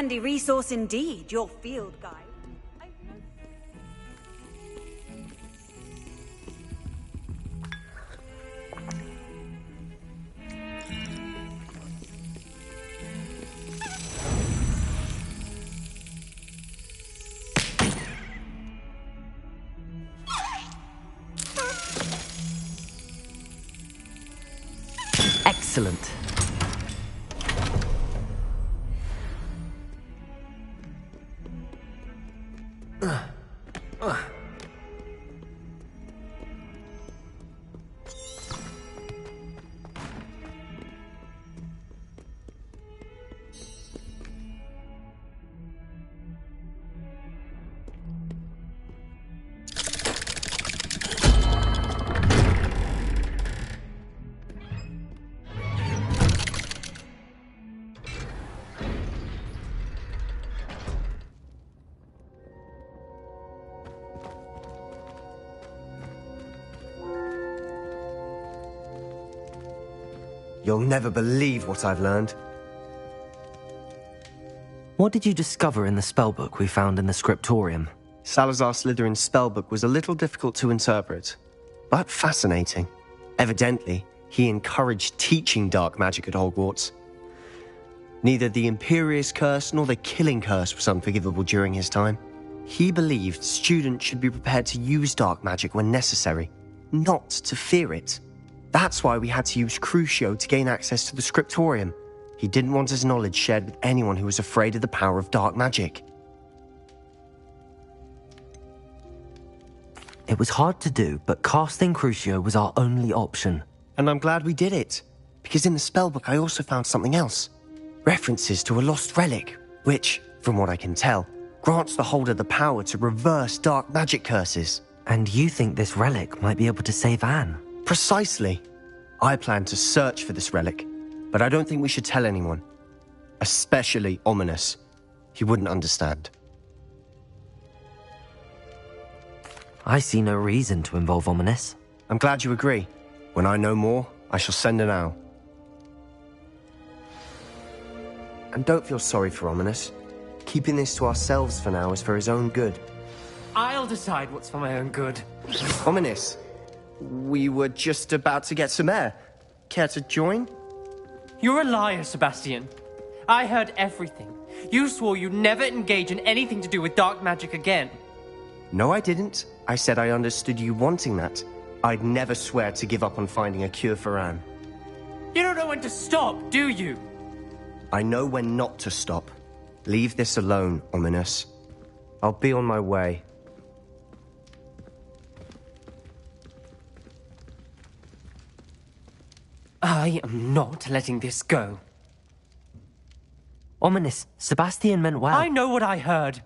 Handy resource indeed, your field guide. Excellent. You'll never believe what I've learned. What did you discover in the spellbook we found in the scriptorium? Salazar Slytherin's spellbook was a little difficult to interpret, but fascinating. Evidently, he encouraged teaching dark magic at Hogwarts. Neither the Imperious Curse nor the Killing Curse was unforgivable during his time. He believed students should be prepared to use dark magic when necessary, not to fear it. That's why we had to use Crucio to gain access to the scriptorium. He didn't want his knowledge shared with anyone who was afraid of the power of dark magic. It was hard to do, but casting Crucio was our only option. And I'm glad we did it, because in the spellbook I also found something else. References to a lost relic, which, from what I can tell, grants the holder the power to reverse dark magic curses. And you think this relic might be able to save Anne? Precisely. I plan to search for this relic, but I don't think we should tell anyone. Especially Ominous. He wouldn't understand. I see no reason to involve Ominous. I'm glad you agree. When I know more, I shall send an owl. And don't feel sorry for Ominous. Keeping this to ourselves for now is for his own good. I'll decide what's for my own good. Ominous, we were just about to get some air. Care to join? You're a liar, Sebastian. I heard everything. You swore you'd never engage in anything to do with dark magic again. No, I didn't. I said I understood you wanting that. I'd never swear to give up on finding a cure for Anne. You don't know when to stop, do you? I know when not to stop. Leave this alone, Ominous. I'll be on my way. I am not letting this go. Ominous, Sebastian meant well. I know what I heard.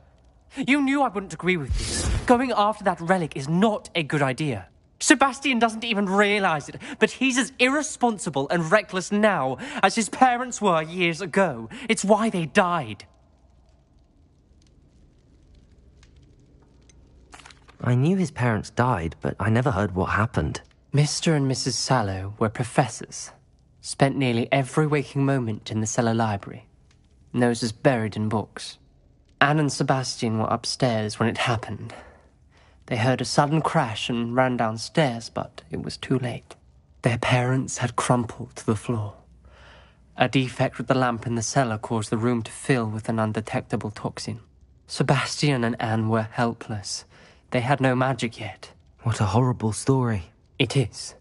You knew I wouldn't agree with this. Going after that relic is not a good idea. Sebastian doesn't even realize it, but he's as irresponsible and reckless now as his parents were years ago. It's why they died. I knew his parents died, but I never heard what happened. Mr. and Mrs. Sallow were professors. Spent nearly every waking moment in the cellar library. Noses buried in books. Anne and Sebastian were upstairs when it happened. They heard a sudden crash and ran downstairs, but it was too late. Their parents had crumpled to the floor. A defect with the lamp in the cellar caused the room to fill with an undetectable toxin. Sebastian and Anne were helpless. They had no magic yet. What a horrible story. It is.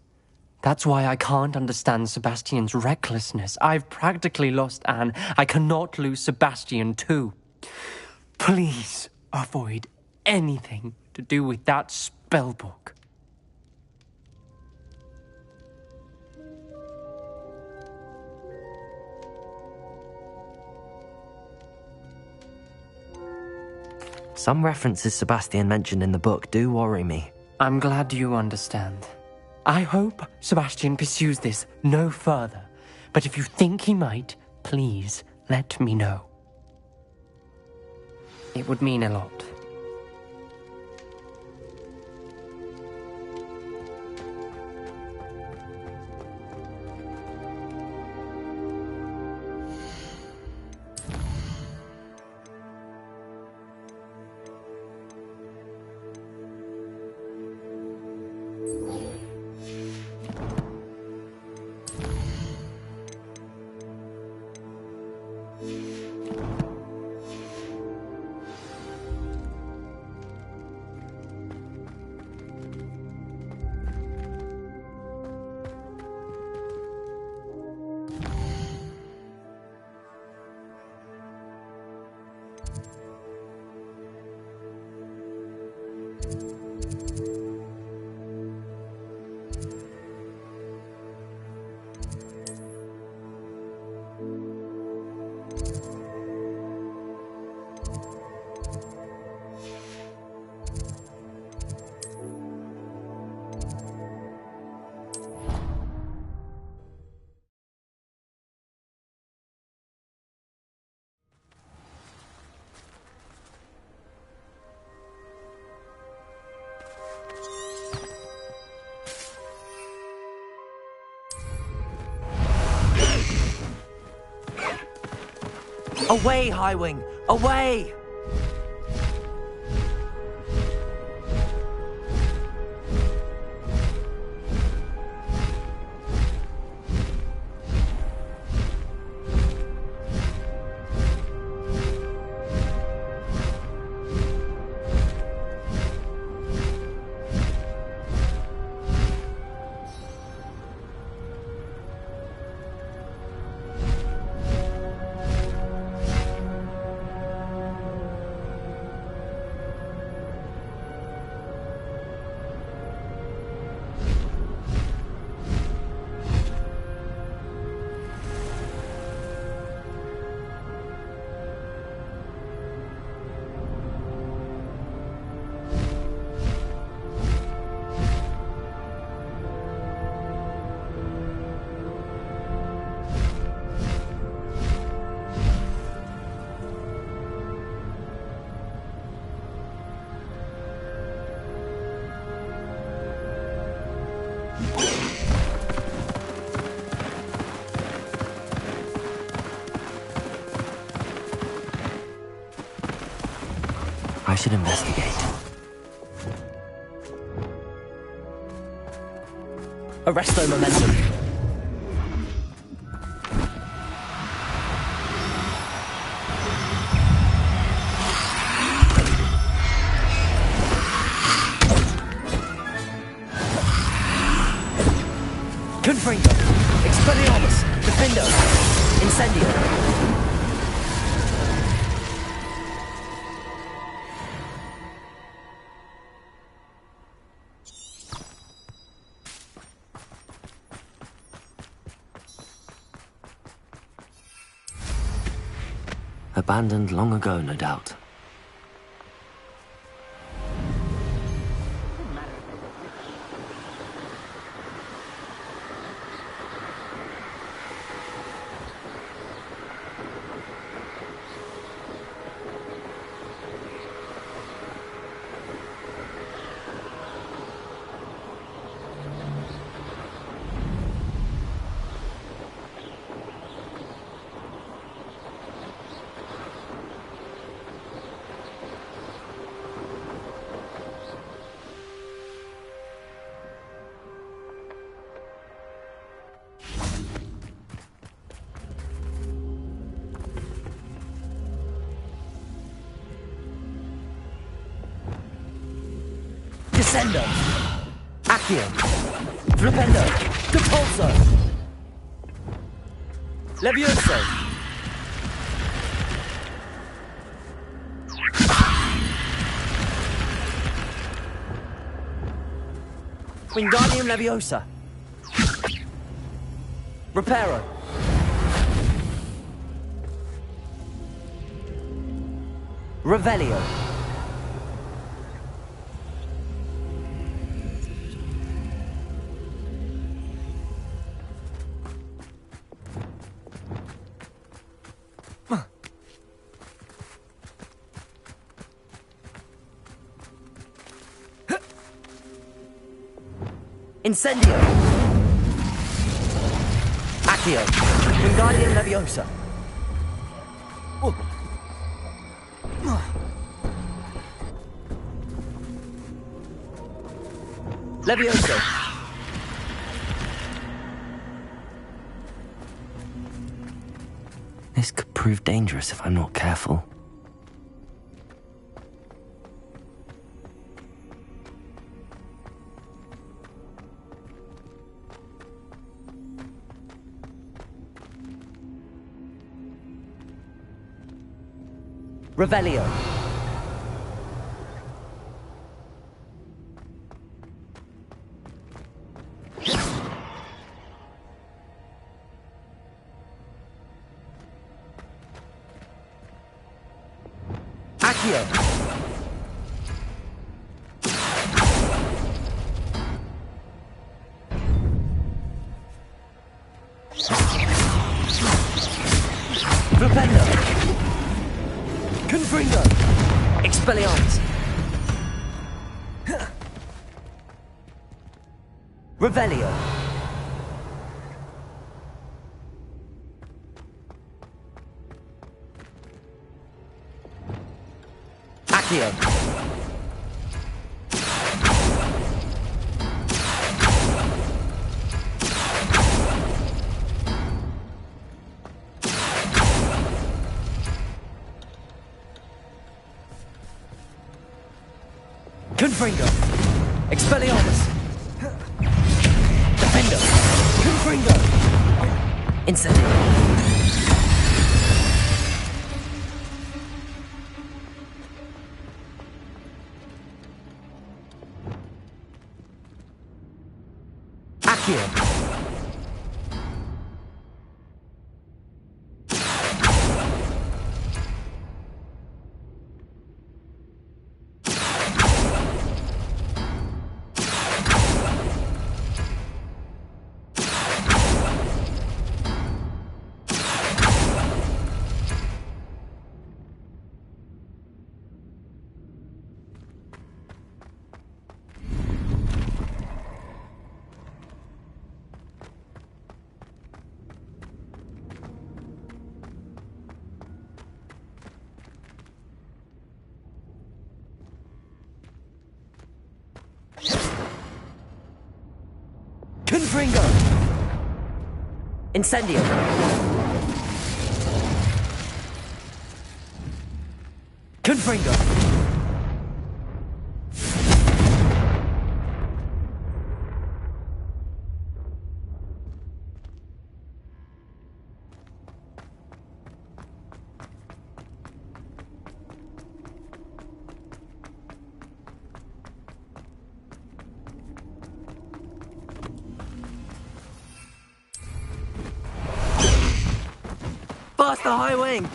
That's why I can't understand Sebastian's recklessness. I've practically lost Anne. I cannot lose Sebastian too. Please avoid anything to do with that spellbook. Some references Sebastian mentioned in the book do worry me. I'm glad you understand. I hope Sebastian pursues this no further, but if you think he might, please let me know. It would mean a lot. Away, Highwing! Away! I should investigate. Arresto momentum. Confringo. Expelliarmus. Defendo. Incendio. Abandoned long ago, no doubt. Descendo. Accio. Flipendo. Depulso. Levioso. Wingardium Leviosa. Reparo. Revelio. Incendio! Accio! Wingardium Leviosa! Levioso! This could prove dangerous if I'm not careful. Revelio! Accio! Flipendo! Confringo! Expelliarmus! Revelio! Accio! Confringo! Expelliarmus! Defender! Confringo! Incendio! Accio! Confringo! Incendio! Confringo! Faster, high wing!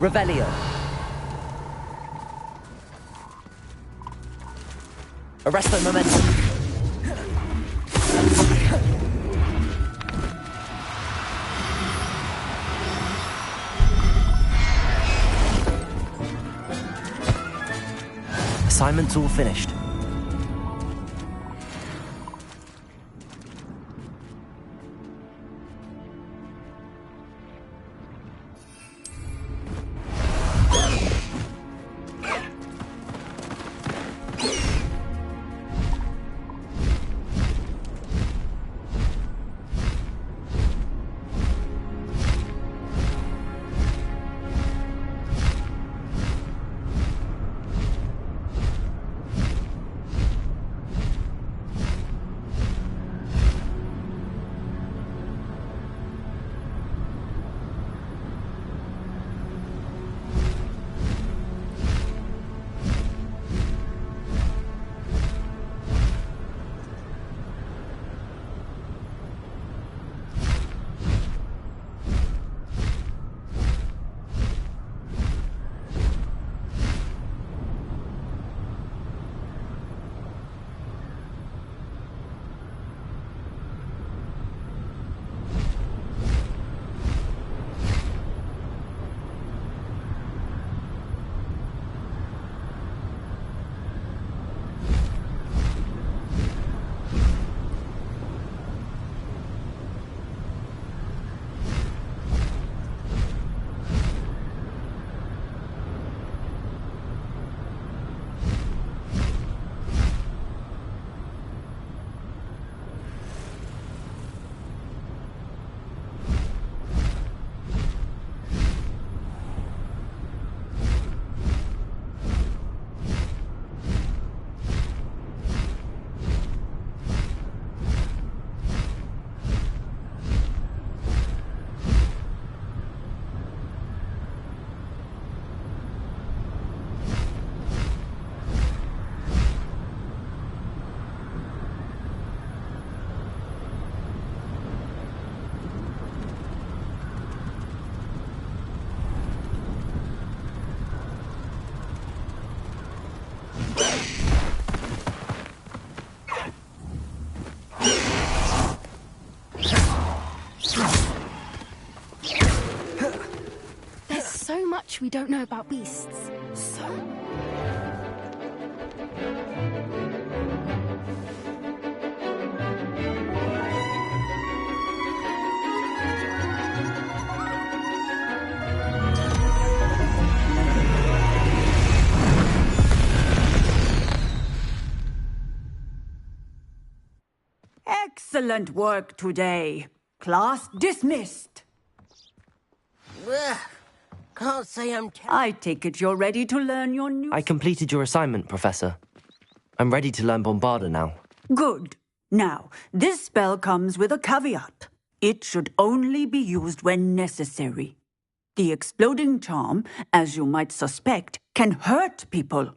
Revelio. Arresto momentum. Assignment's all finished. we don't know about beasts. So... Excellent work today. Class dismissed. Ugh. Can't say I'm... I take it you're ready to learn your new... I completed your assignment, Professor. I'm ready to learn Bombarda now. Good. Now, this spell comes with a caveat. It should only be used when necessary. The exploding charm, as you might suspect, can hurt people.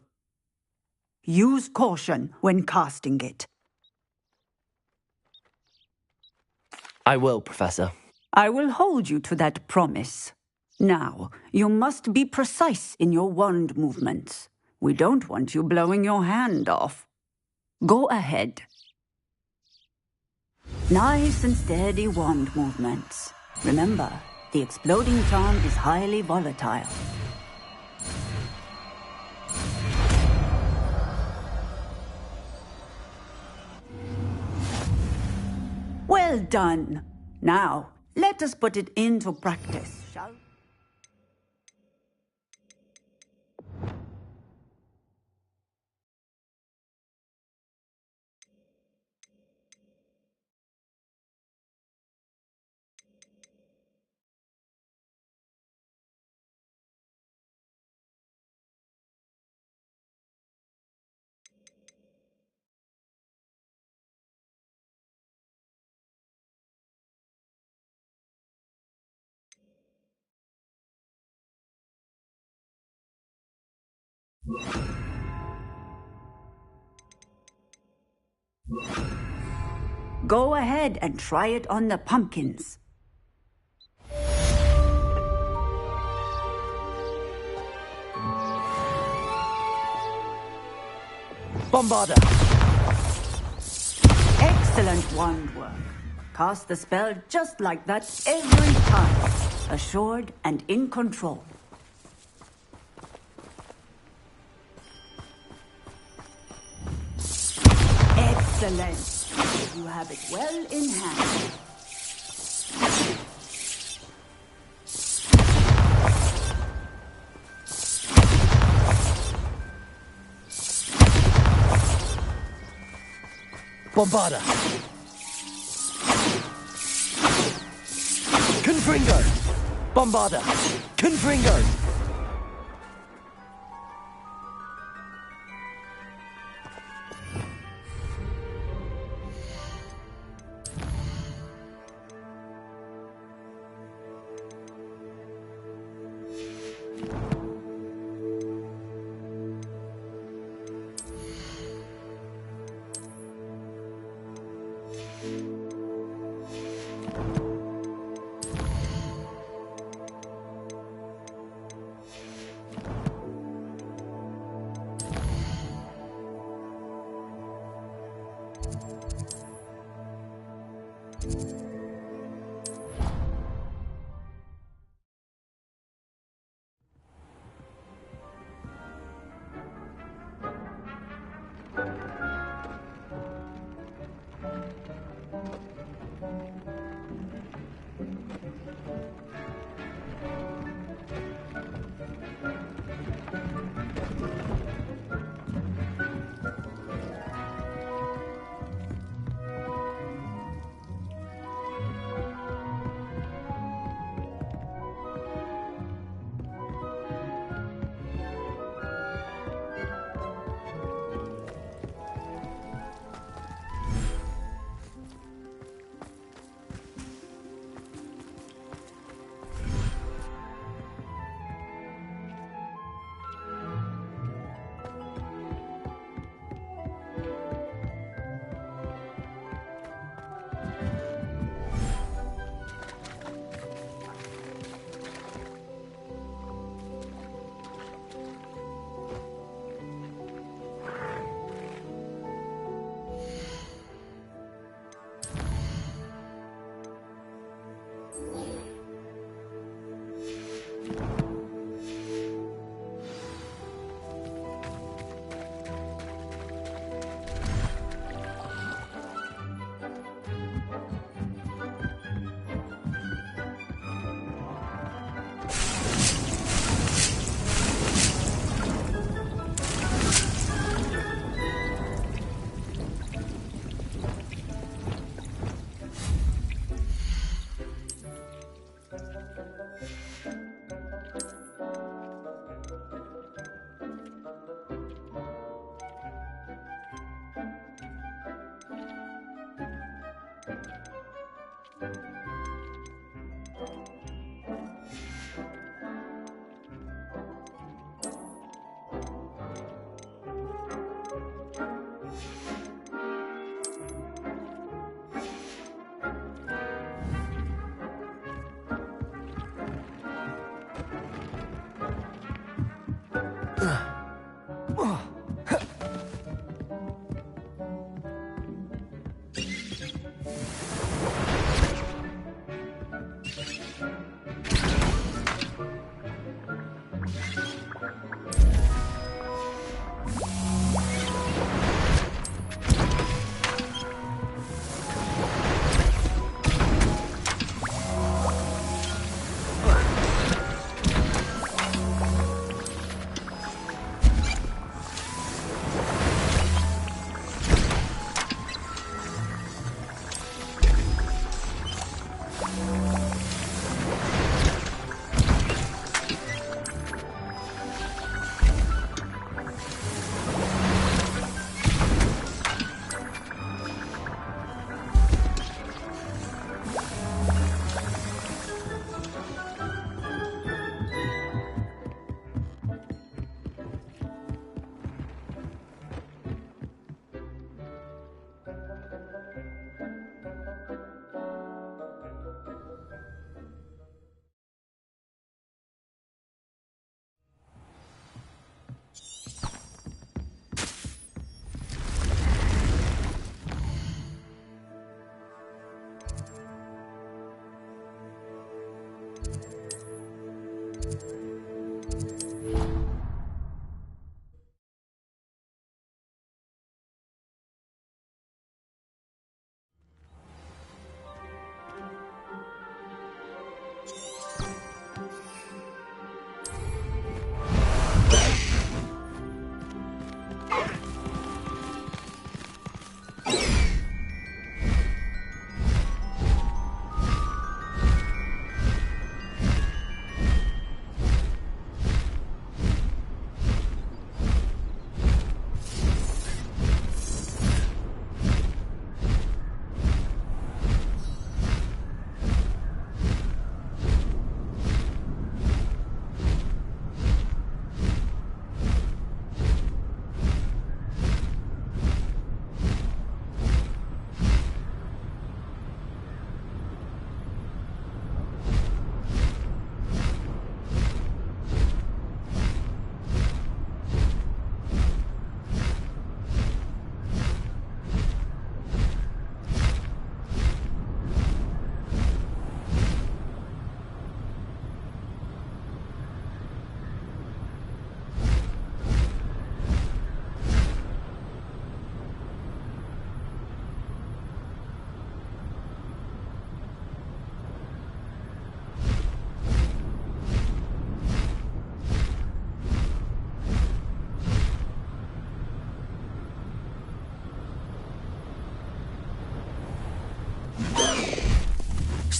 Use caution when casting it. I will, Professor. I will hold you to that promise. Now, you must be precise in your wand movements. We don't want you blowing your hand off. Go ahead. Nice and steady wand movements. Remember, the exploding charm is highly volatile. Well done. Now, let us put it into practice, shall we? Go ahead and try it on the pumpkins. Bombarda! Excellent wand work. Cast the spell just like that every time. Assured and in control. Excellent. You have it well in hand. Bombarda! Confringo! Bombarda! Confringo!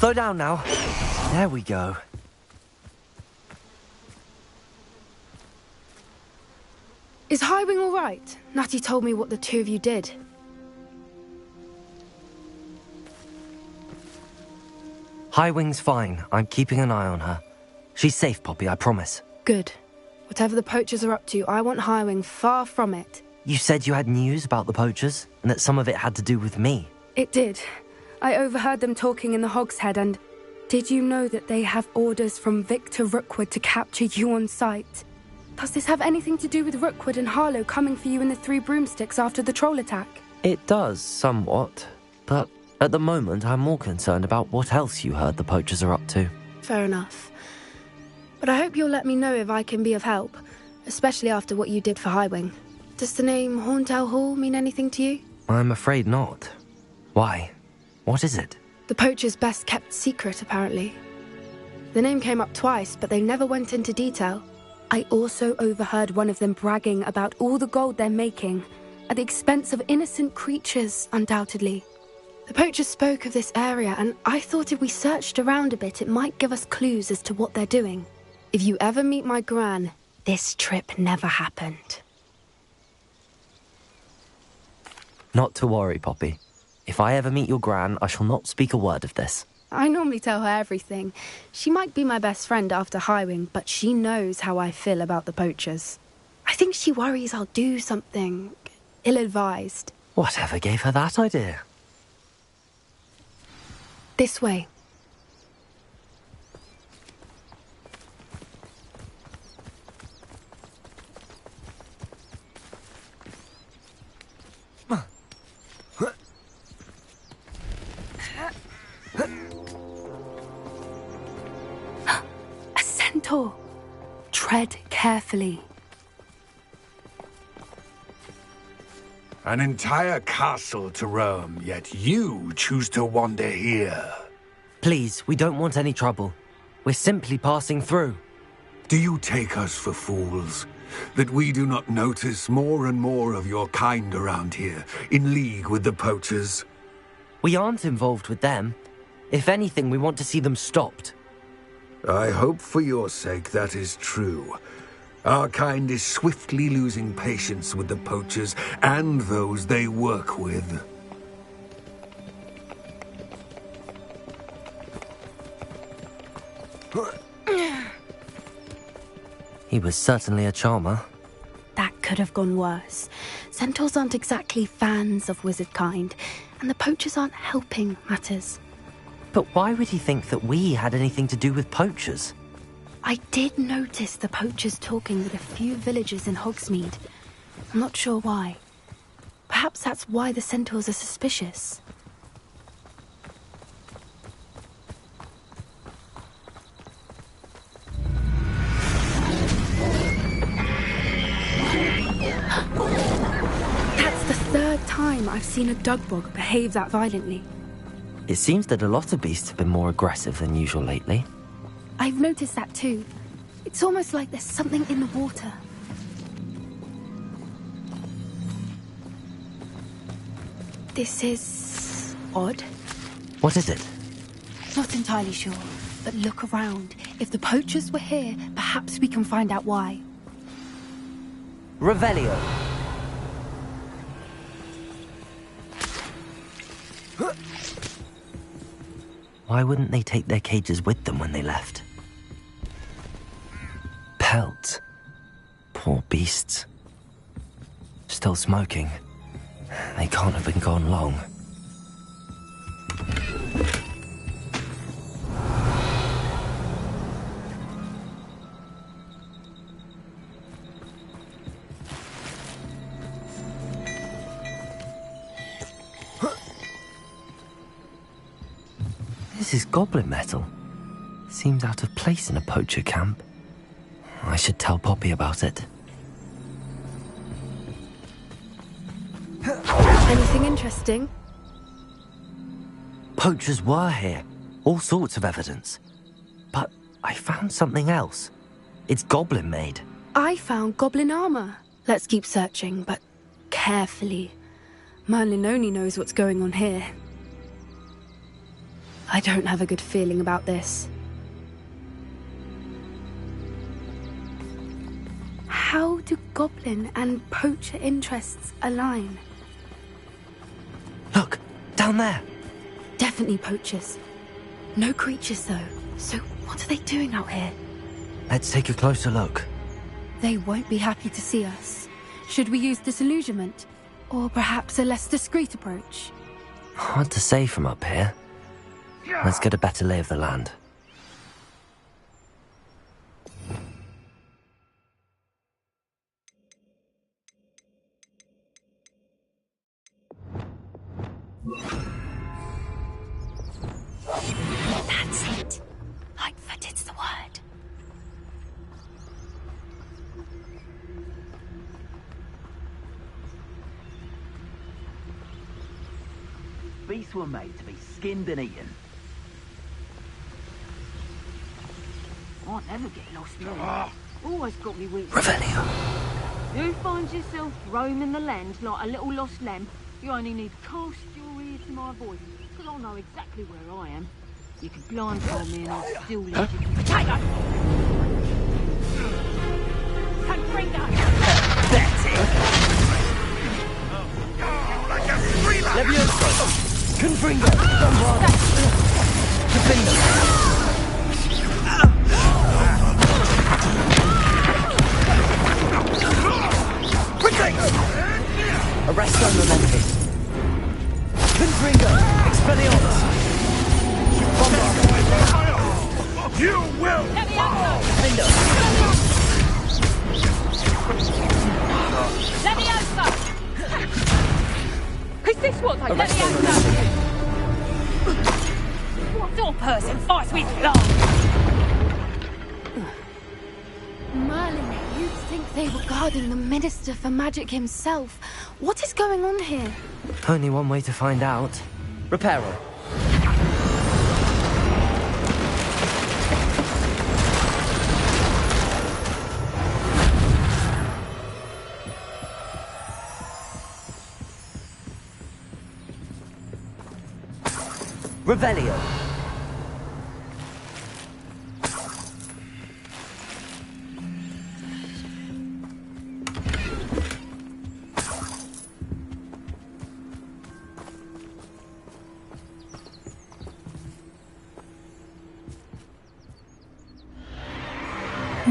Slow down now. There we go. Is Highwing all right? Natty told me what the two of you did. Highwing's fine. I'm keeping an eye on her. She's safe, Poppy, I promise. Good. Whatever the poachers are up to, I want Highwing far from it. You said you had news about the poachers, and that some of it had to do with me. It did. I overheard them talking in the Hogshead, and did you know that they have orders from Victor Rookwood to capture you on sight? Does this have anything to do with Rookwood and Harlow coming for you in the Three Broomsticks after the troll attack? It does, somewhat. But at the moment, I'm more concerned about what else you heard the poachers are up to. Fair enough. But I hope you'll let me know if I can be of help, especially after what you did for Highwing. Does the name Horntail Hall mean anything to you? I'm afraid not. Why? What is it? The poacher's best kept secret, apparently. The name came up twice, but they never went into detail. I also overheard one of them bragging about all the gold they're making, at the expense of innocent creatures, undoubtedly. The poacher spoke of this area, and I thought if we searched around a bit, it might give us clues as to what they're doing. If you ever meet my gran, this trip never happened. Not to worry, Poppy. If I ever meet your gran, I shall not speak a word of this. I normally tell her everything. She might be my best friend after hiring, but she knows how I feel about the poachers. I think she worries I'll do something ill-advised. Whatever gave her that idea? This way. A centaur. Tread carefully. An entire castle to roam, yet you choose to wander here. Please, we don't want any trouble. We're simply passing through. Do you take us for fools? That we do not notice more and more of your kind around here, in league with the poachers? We aren't involved with them. If anything, we want to see them stopped. I hope for your sake that is true. Our kind is swiftly losing patience with the poachers and those they work with. He was certainly a charmer. That could have gone worse. Centaurs aren't exactly fans of wizard kind, and the poachers aren't helping matters. But why would he think that we had anything to do with poachers? I did notice the poachers talking with a few villagers in Hogsmeade. I'm not sure why. Perhaps that's why the centaurs are suspicious. That's the third time I've seen a dugbog behave that violently. It seems that a lot of beasts have been more aggressive than usual lately. I've noticed that too. It's almost like there's something in the water. This is odd. What is it? Not entirely sure, but look around. If the poachers were here, perhaps we can find out why. Revelio. Why wouldn't they take their cages with them when they left? Pelts. Poor beasts. Still smoking. They can't have been gone long. This is goblin metal. Seems out of place in a poacher camp. I should tell Poppy about it. Anything interesting? Poachers were here. All sorts of evidence. But I found something else. It's goblin made. I found goblin armor. Let's keep searching, but carefully. Merlin only knows what's going on here. I don't have a good feeling about this. How do goblin and poacher interests align? Look, down there. Definitely poachers. No creatures, though. So what are they doing out here? Let's take a closer look. They won't be happy to see us. Should we use disillusionment? Or perhaps a less discreet approach? Hard to say from up here. Let's get a better lay of the land. That's it. Lightfooted's the word. Beasts were made to be skinned and eaten. I never get lost there. Always got me weak. Revelio. You find yourself roaming the land like a little lost lamb, you only need to cast your ear to my voice, because I'll know exactly where I am. You can blindfold me and I'll still lead you to potato! Confringo! That's it! Levioso! Confringo! Bombard! Arresto Momenti. Confringo. Expelliarmus. Bombarda. You will fall! Findo. Leviosa! Is this what they Arresto Leviosa? Momenti. What sort of person fights with love? Merlin, you'd think they were guarding the Minister for Magic himself. What is going on here? Only one way to find out. Reparo. Revelio.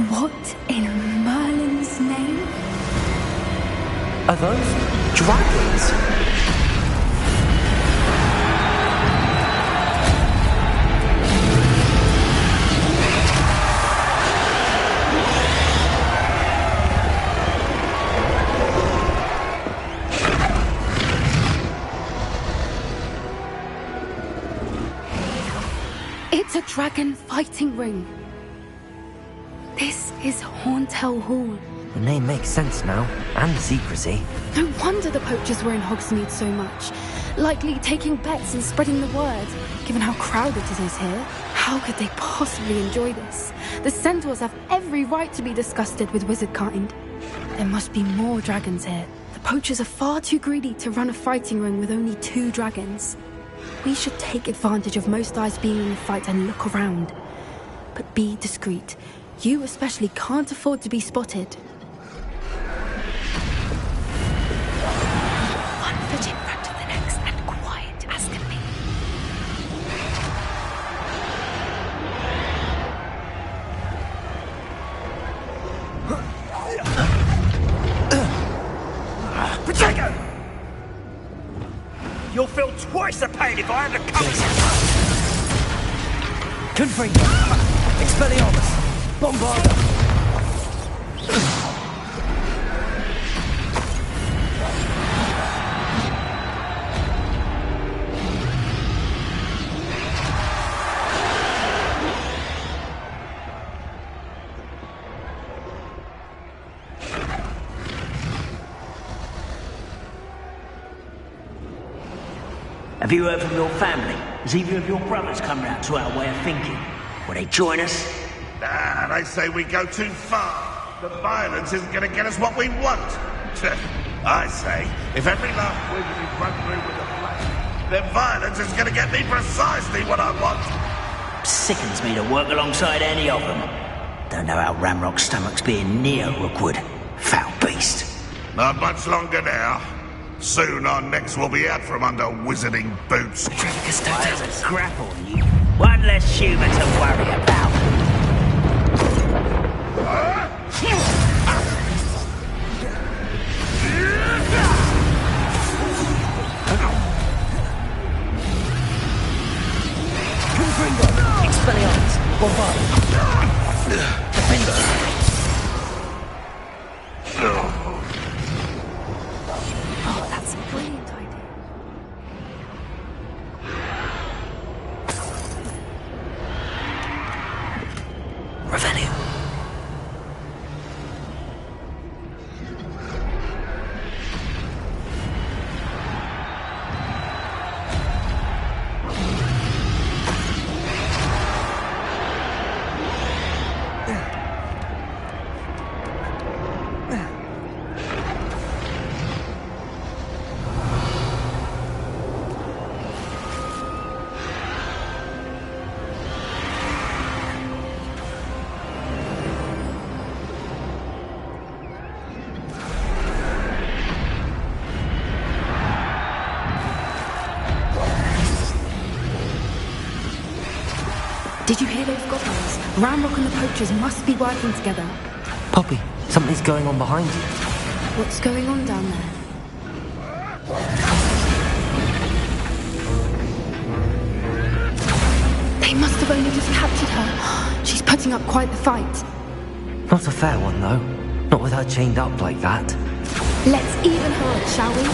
What in Merlin's name? Are those dragons? It's a dragon fighting ring. This is Hauntel Hall. The name makes sense now, and the secrecy. No wonder the poachers were in Hogsmeade so much. Likely taking bets and spreading the word, given how crowded it is here. How could they possibly enjoy this? The centaurs have every right to be disgusted with wizard kind. There must be more dragons here. The poachers are far too greedy to run a fighting ring with only 2 dragons. We should take advantage of most eyes being in the fight and look around. But be discreet. You especially can't afford to be spotted. One foot in front of the next and quiet as can be. Protego! You'll feel twice the pain if I have to come. Confringo. Expelliarmus. Bombarda. Have you heard from your family? Has either of your brothers come round to our way of thinking? Will they join us? Nah, they say we go too far. The violence isn't going to get us what we want. I say, if every last wizard is run through with a blade, then violence is going to get me precisely what I want. Sickens me to work alongside any of them. Don't know how Ramrock's stomach's being near Rookwood. Foul beast. Not much longer now. Soon our necks will be out from under wizarding boots. There's a scrap on you. One less human to worry about. Confringo. Expelliarmus. Bombarda. Defender. Oh, that's a brilliant idea. Revelio. Did you hear those goblins? Ramrock and the poachers must be working together. Poppy, something's going on behind you. What's going on down there? They must have only just captured her. She's putting up quite the fight. Not a fair one, though. Not with her chained up like that. Let's even her up, shall we?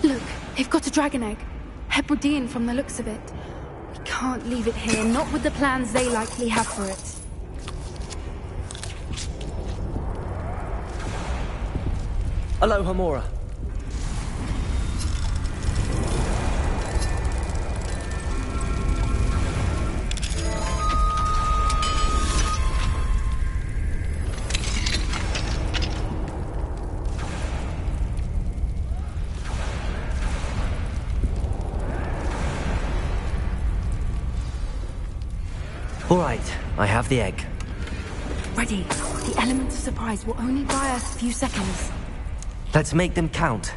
Look, they've got a dragon egg. Hebridean from the looks of it. We can't leave it here, not with the plans they likely have for it. Aloha, Mora. All right, I have the egg. Ready. The element of surprise will only buy us a few seconds. Let's make them count.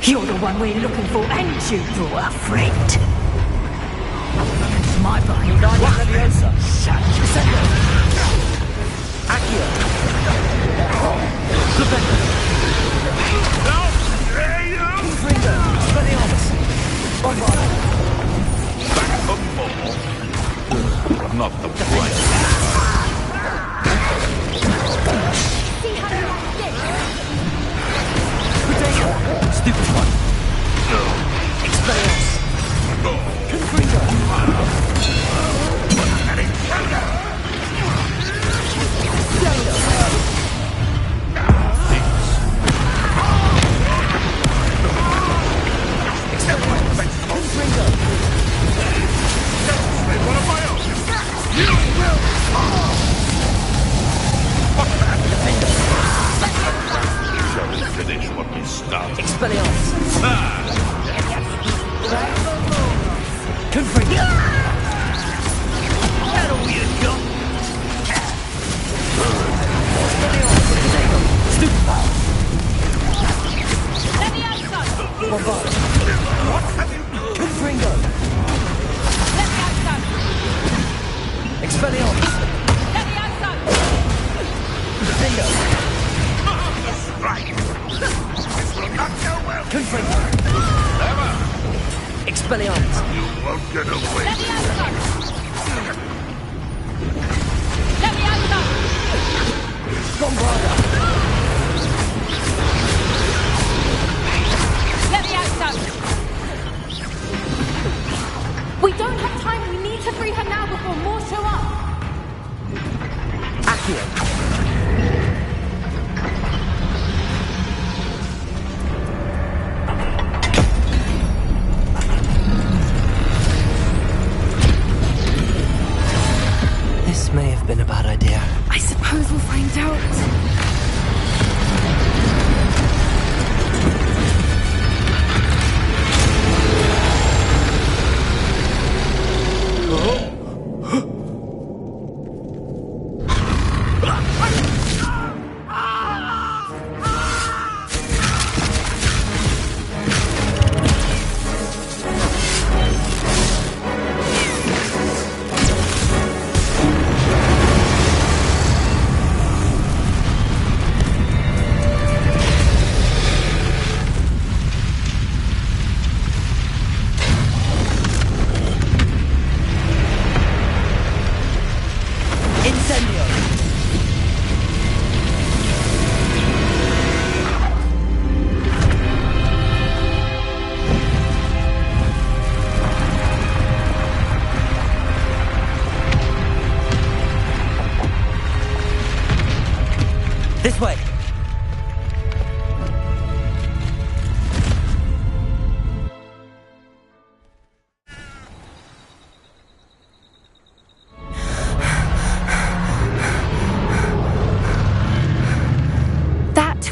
You're the one we're looking for, and you brought a friend. My body, Leviosa. Descendo. Accio. Defender. Confringo. Speliomus. Bombard. Back for more. Not the price. See how you like this? Stupid one. Expelliarmus. Confringo. Finish what we started. Expelliarmus. Confringo. That all you got? Stupid. Bombard. What have you done? Confringo. Expelliarmus. Bingo. Right. This will not go well. Confringo. Never. Expelliarmus. You won't get away. Bombarda. We don't have time. We need to free her now before more show up. Accio.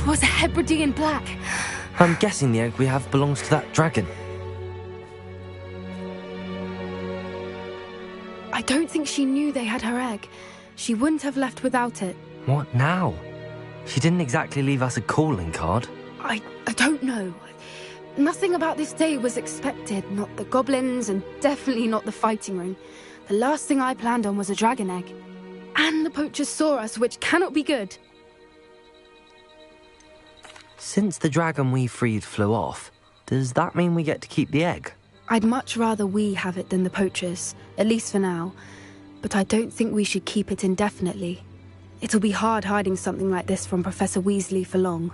It was a Hebridean black. I'm guessing the egg we have belongs to that dragon. I don't think she knew they had her egg. She wouldn't have left without it. What now? She didn't exactly leave us a calling card. I don't know. Nothing about this day was expected. Not the goblins, and definitely not the fighting ring. The last thing I planned on was a dragon egg. And the poachers saw us, which cannot be good. Since the dragon we freed flew off, does that mean we get to keep the egg? I'd much rather we have it than the poachers, at least for now. But I don't think we should keep it indefinitely. It'll be hard hiding something like this from Professor Weasley for long.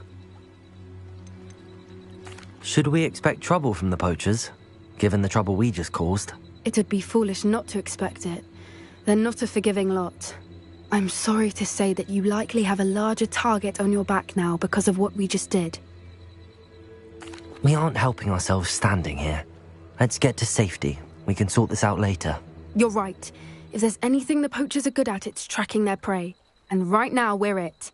Should we expect trouble from the poachers, given the trouble we just caused? It'd be foolish not to expect it. They're not a forgiving lot. I'm sorry to say that you likely have a larger target on your back now because of what we just did. We aren't helping ourselves standing here. Let's get to safety. We can sort this out later. You're right. If there's anything the poachers are good at, it's tracking their prey. And right now, we're it.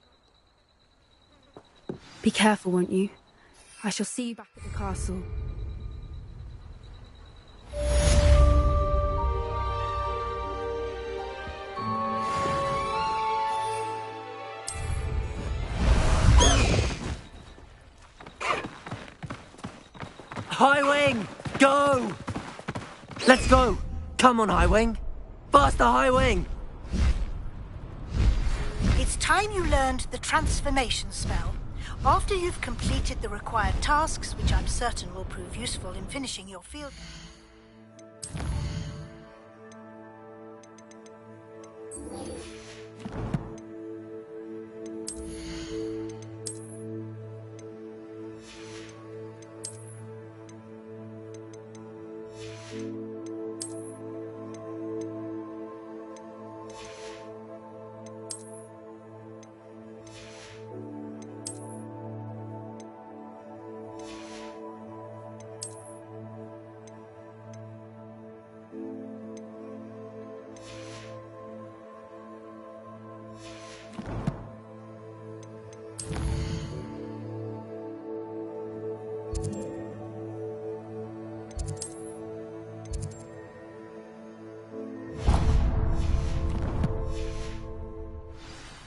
Be careful, won't you? I shall see you back at the castle. Highwing! Go! Let's go! Come on, Highwing! Faster, Highwing! It's time you learned the transformation spell. After you've completed the required tasks, which I'm certain will prove useful in finishing your field...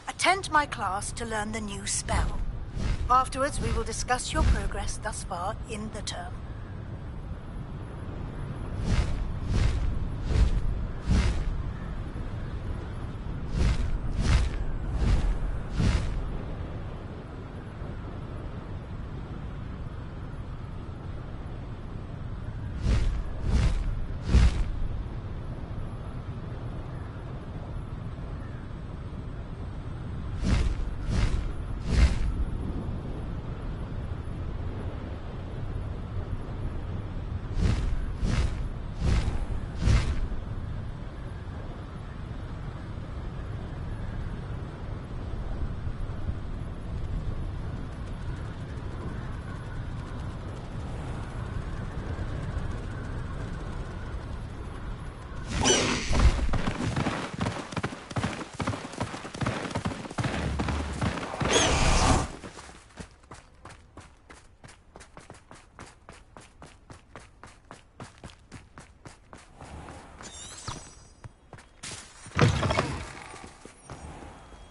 Attend my class to learn the new spell. Afterwards, we will discuss your progress thus far in the term.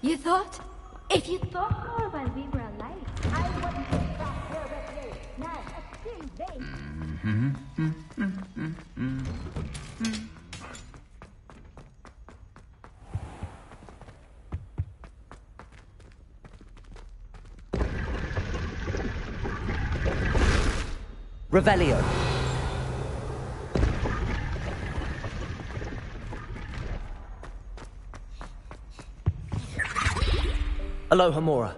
You thought? If you thought more while we were alive, I wouldn't have got here with you. Not a thing, Revelio. Aloha Mora.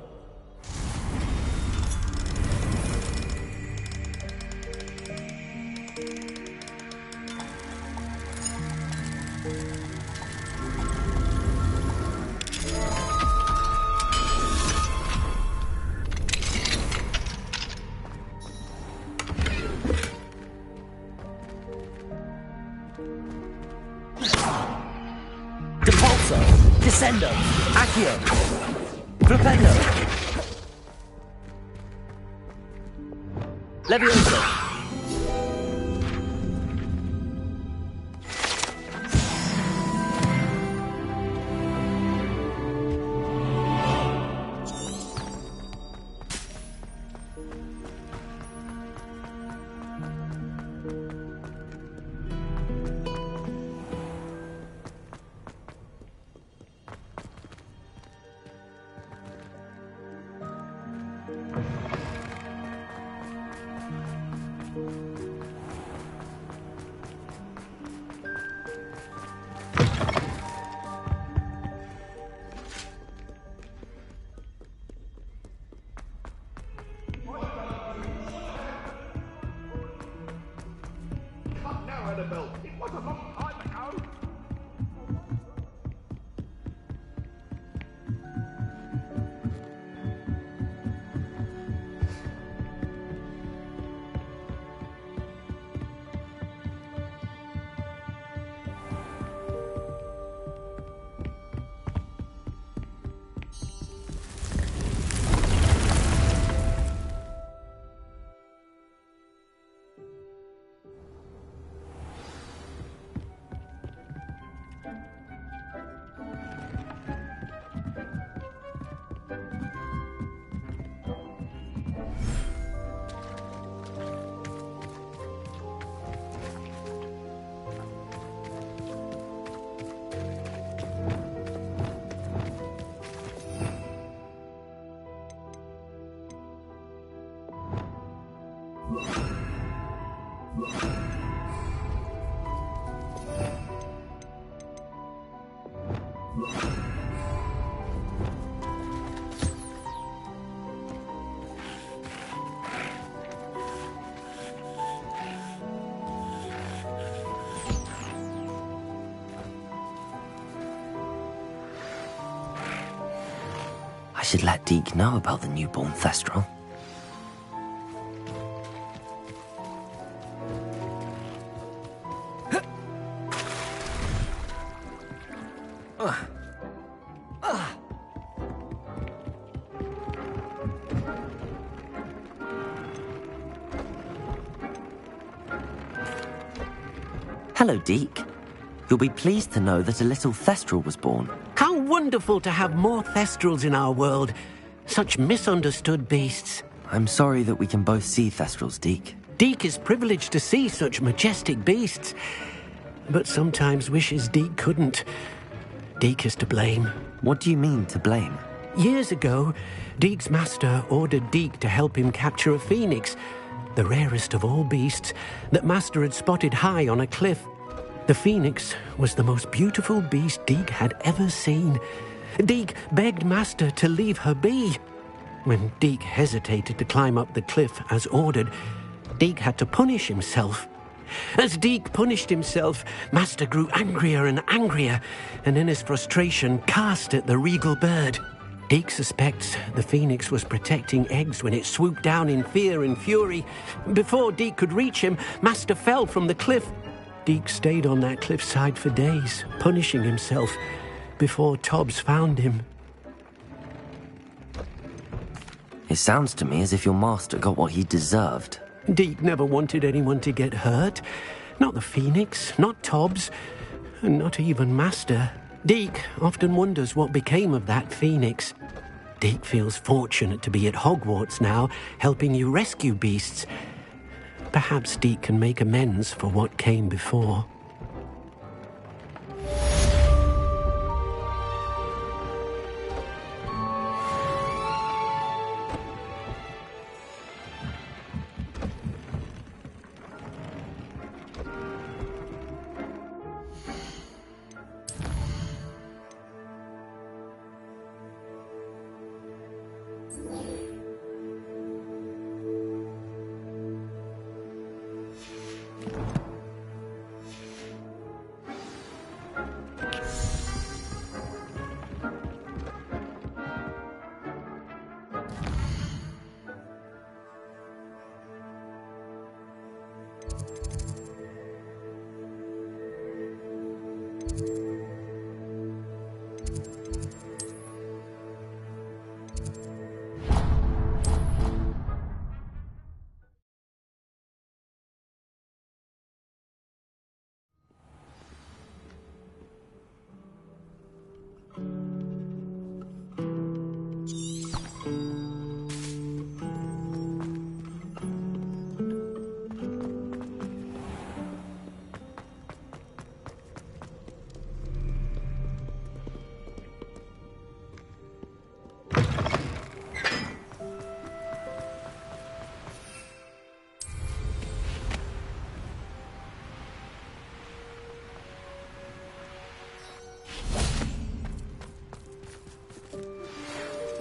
Depulso. Descendo. Accio. Flipendo. Levioso! I should let Deke know about the newborn Thestral. Hello, Deke. You'll be pleased to know that a little Thestral was born. How wonderful to have more Thestrals in our world. Such misunderstood beasts. I'm sorry that we can both see Thestrals, Deke. Deke is privileged to see such majestic beasts, but sometimes wishes Deke couldn't. Deke is to blame. What do you mean, to blame? Years ago, Deke's master ordered Deke to help him capture a phoenix, the rarest of all beasts, that master had spotted high on a cliff. The phoenix was the most beautiful beast Deke had ever seen. Deke begged master to leave her be. When Deke hesitated to climb up the cliff as ordered, Deke had to punish himself. As Deke punished himself, master grew angrier and angrier, and in his frustration cast at the regal bird. Deke suspects the phoenix was protecting eggs when it swooped down in fear and fury. Before Deke could reach him, master fell from the cliff. Deke stayed on that cliffside for days, punishing himself, before Tobbs found him. It sounds to me as if your master got what he deserved. Deke never wanted anyone to get hurt. Not the phoenix, not Tobbs, and not even master. Deke often wonders what became of that phoenix. Deke feels fortunate to be at Hogwarts now, helping you rescue beasts. Perhaps Deke can make amends for what came before.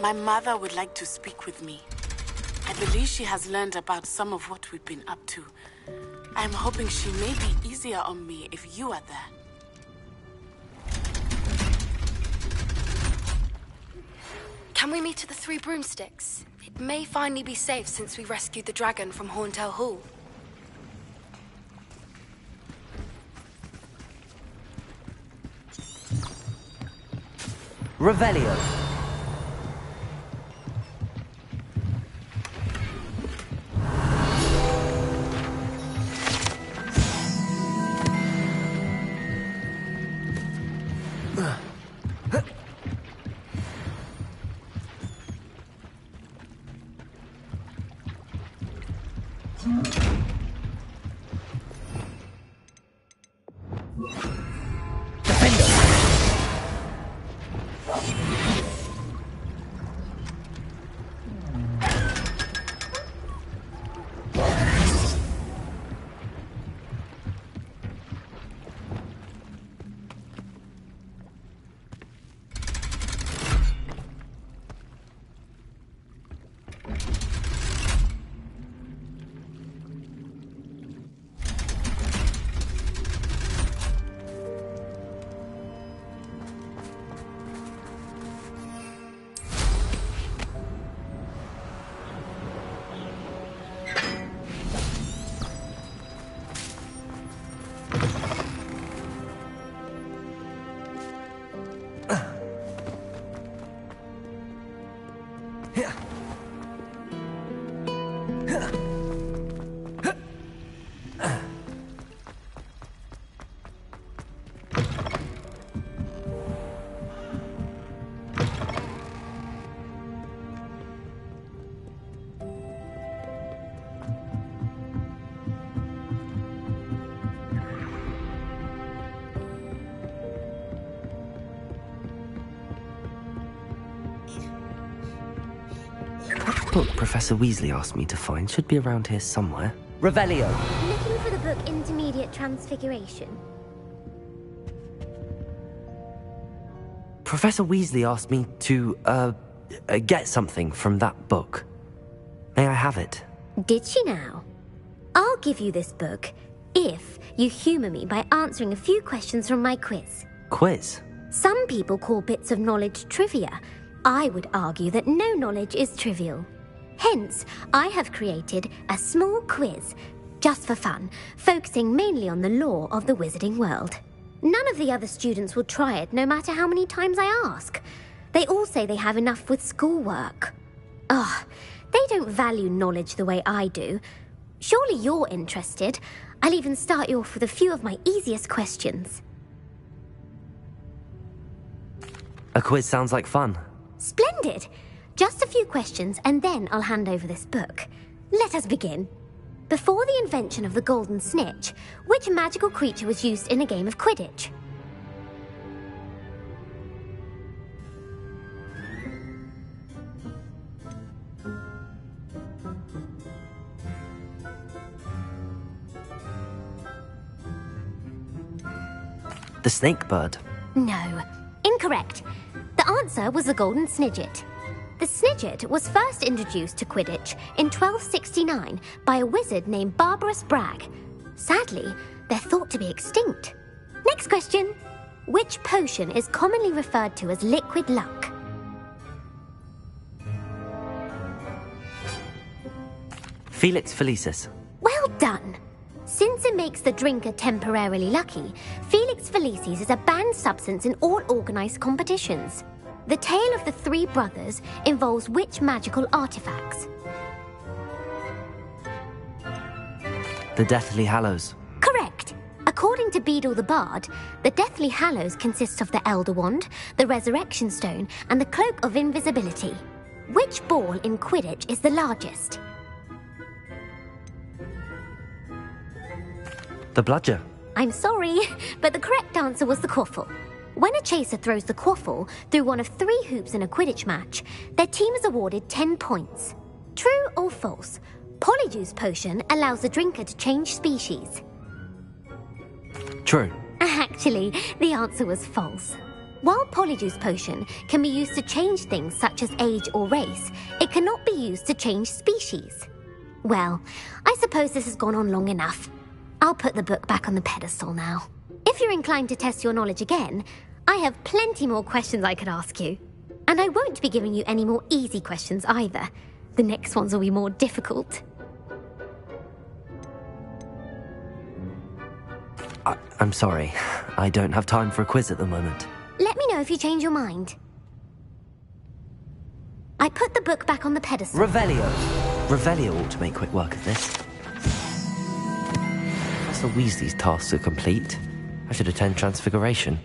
My mother would like to speak with me. I believe she has learned about some of what we've been up to. I'm hoping she may be easier on me if you are there. Can we meet at the Three Broomsticks? It may finally be safe since we rescued the dragon from Horntail Hall. Revelio. Book Professor Weasley asked me to find should be around here somewhere. Revelio. Looking for the book Intermediate Transfiguration. Professor Weasley asked me to, get something from that book. May I have it? Did she now? I'll give you this book if you humour me by answering a few questions from my quiz. Quiz? Some people call bits of knowledge trivia. I would argue that no knowledge is trivial. Hence, I have created a small quiz, just for fun, focusing mainly on the lore of the wizarding world. None of the other students will try it, no matter how many times I ask. They all say they have enough with schoolwork. Ugh, they don't value knowledge the way I do. Surely you're interested. I'll even start you off with a few of my easiest questions. A quiz sounds like fun. Splendid! Just a few questions, and then I'll hand over this book. Let us begin. Before the invention of the golden snitch, which magical creature was used in a game of Quidditch? The snake bird. No. Incorrect. The answer was the golden snidget. The snidget was first introduced to Quidditch in 1269 by a wizard named Barbarous Bragg. Sadly, they're thought to be extinct. Next question. Which potion is commonly referred to as liquid luck? Felix Felicis. Well done. Since it makes the drinker temporarily lucky, Felix Felicis is a banned substance in all organised competitions. The tale of the three brothers involves which magical artifacts? The Deathly Hallows. Correct. According to Beedle the Bard, the Deathly Hallows consists of the Elder Wand, the Resurrection Stone, and the Cloak of Invisibility. Which ball in Quidditch is the largest? The Bludger. I'm sorry, but the correct answer was the Quaffle. When a chaser throws the Quaffle through one of 3 hoops in a Quidditch match, their team is awarded 10 points. True or false? Polyjuice potion allows the drinker to change species. True. Actually, the answer was false. While Polyjuice Potion can be used to change things such as age or race, it cannot be used to change species. Well, I suppose this has gone on long enough. I'll put the book back on the pedestal now. If you're inclined to test your knowledge again, I have plenty more questions I could ask you. And I won't be giving you any more easy questions either. The next ones will be more difficult. I'm sorry. I don't have time for a quiz at the moment. Let me know if you change your mind. I put the book back on the pedestal. Revelio. Revelio ought to make quick work of this. Professor Weasley's tasks are complete. I should attend Transfiguration.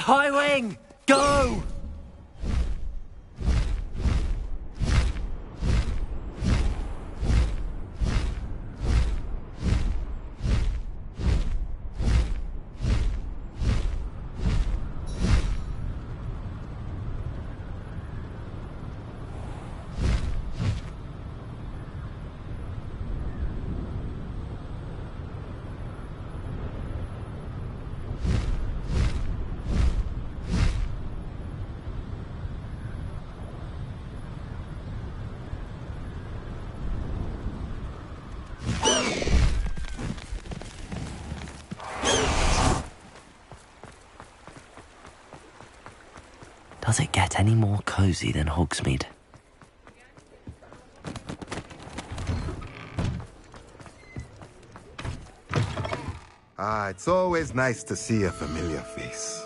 High Wing, go! Does it get any more cozy than Hogsmeade? It's always nice to see a familiar face.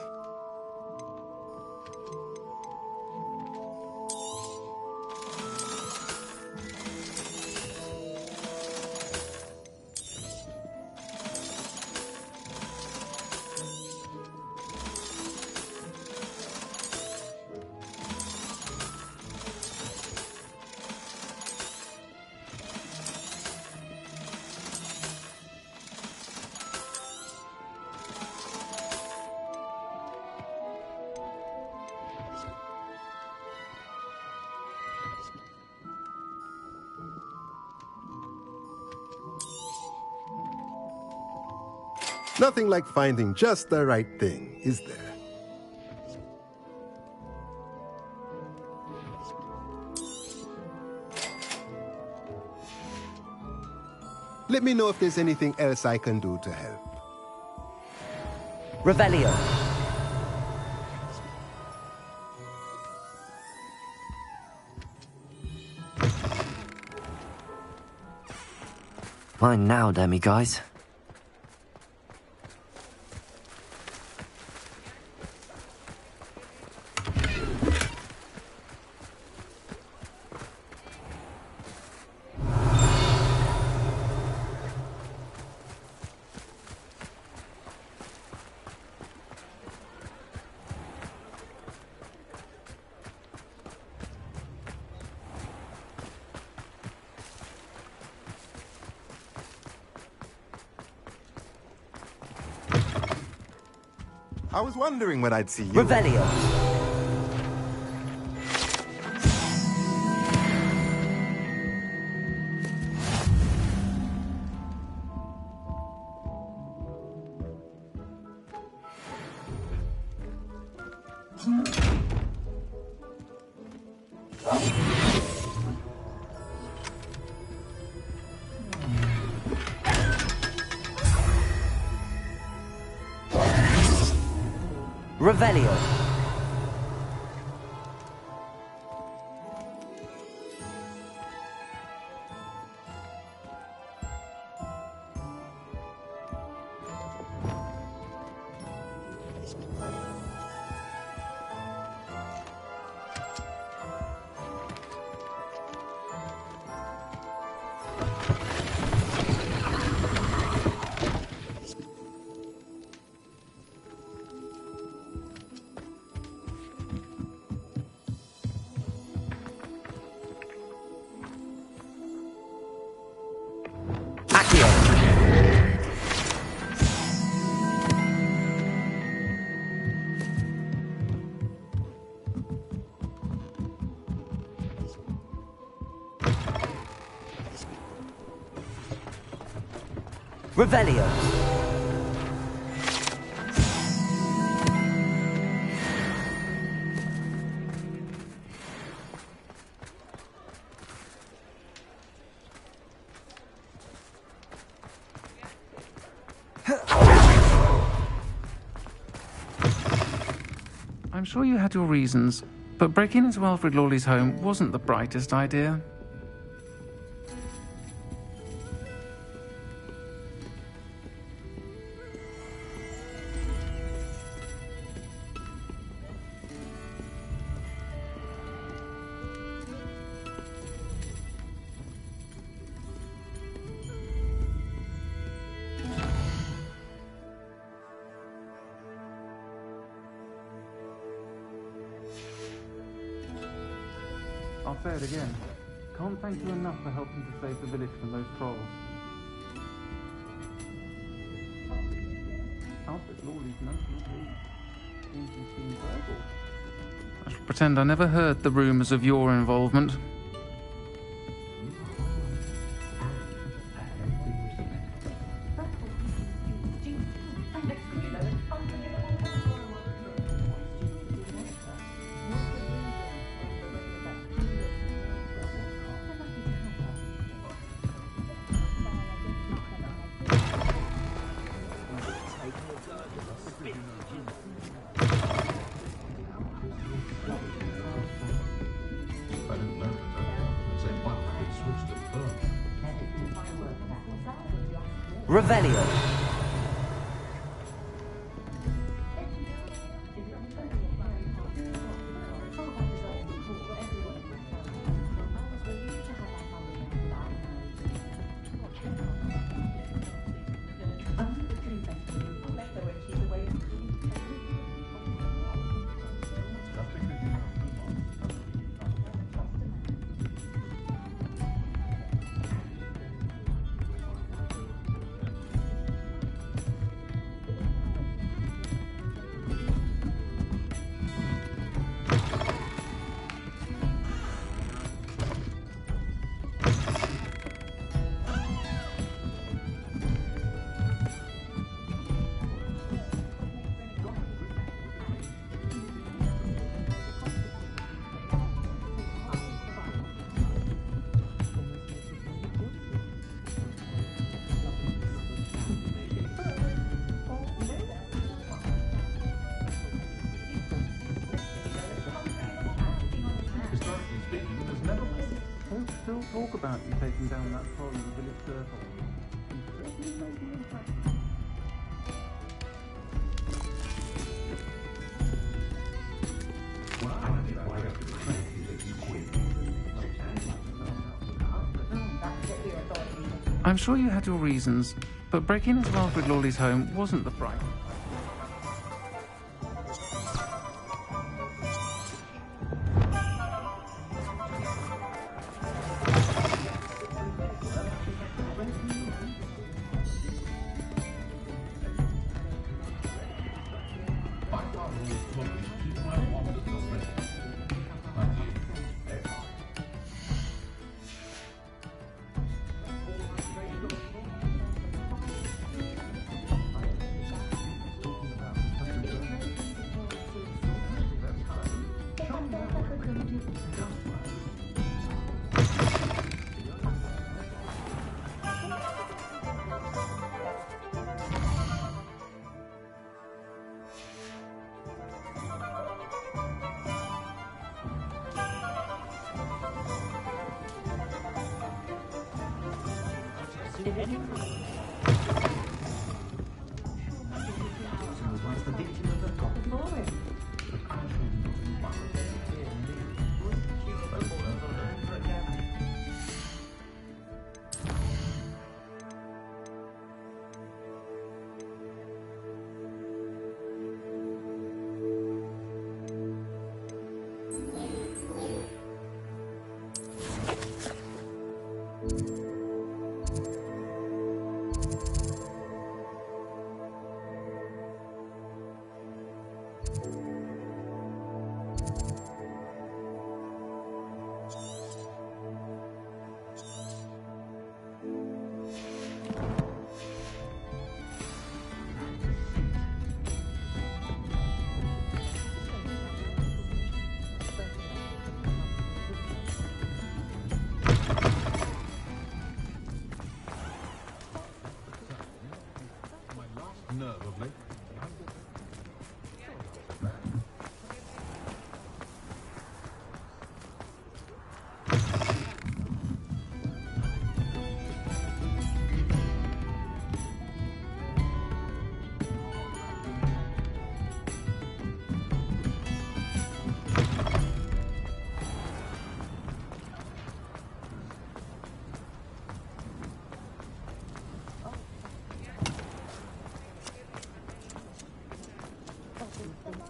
Nothing like finding just the right thing, is there? Let me know if there's anything else I can do to help. Revelio. Fine now, demi-guys. I was wondering when I'd see you. Revelio. Revelio. Revelio. I'm sure you had your reasons, but breaking into Alfred Lawley's home wasn't the brightest idea. I'll say it again. Can't thank you enough for helping to save the village from those trolls. Alfred Lawley's nothing seems to have been verbal. I shall pretend I never heard the rumours of your involvement. Revelio. Folks still talk about you taking down that troll in the village circle. You certainly made the impression. I'm sure you had your reasons, but breaking into Alfred Lawley's home wasn't the fright.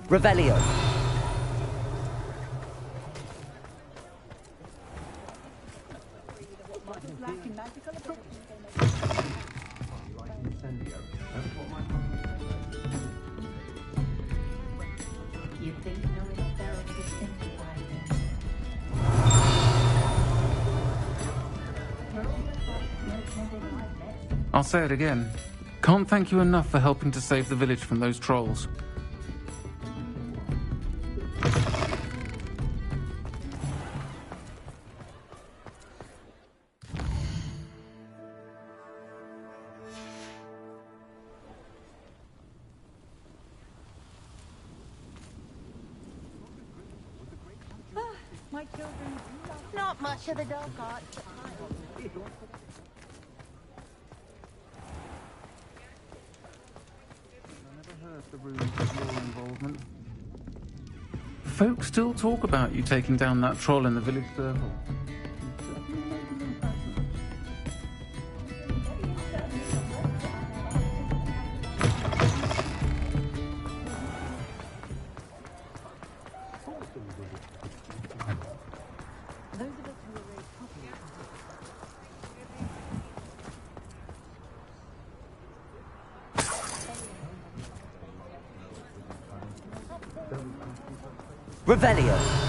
Revelio. I'll say it again. Can't thank you enough for helping to save the village from those trolls. My children, not much of the dog art. The rumours of your involvement. Folk still talk about you taking down that troll in the village circle. Revelio.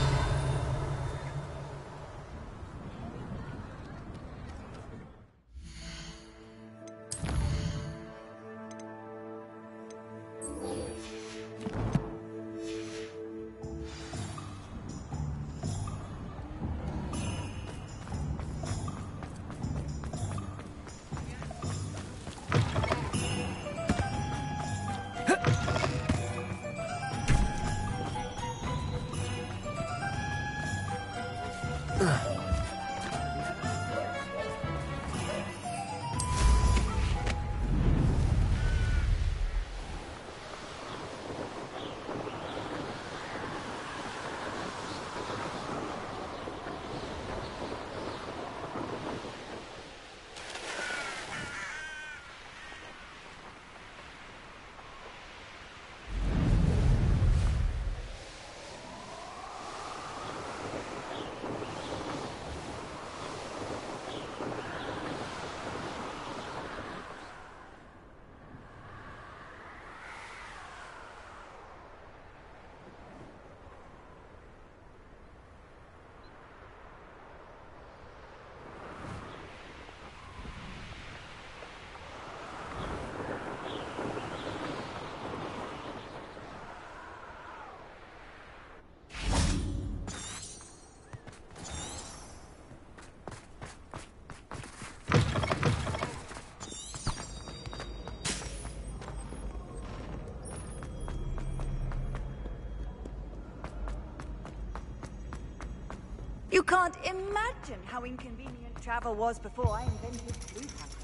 You can't imagine how inconvenient travel was before I invented sleep habits.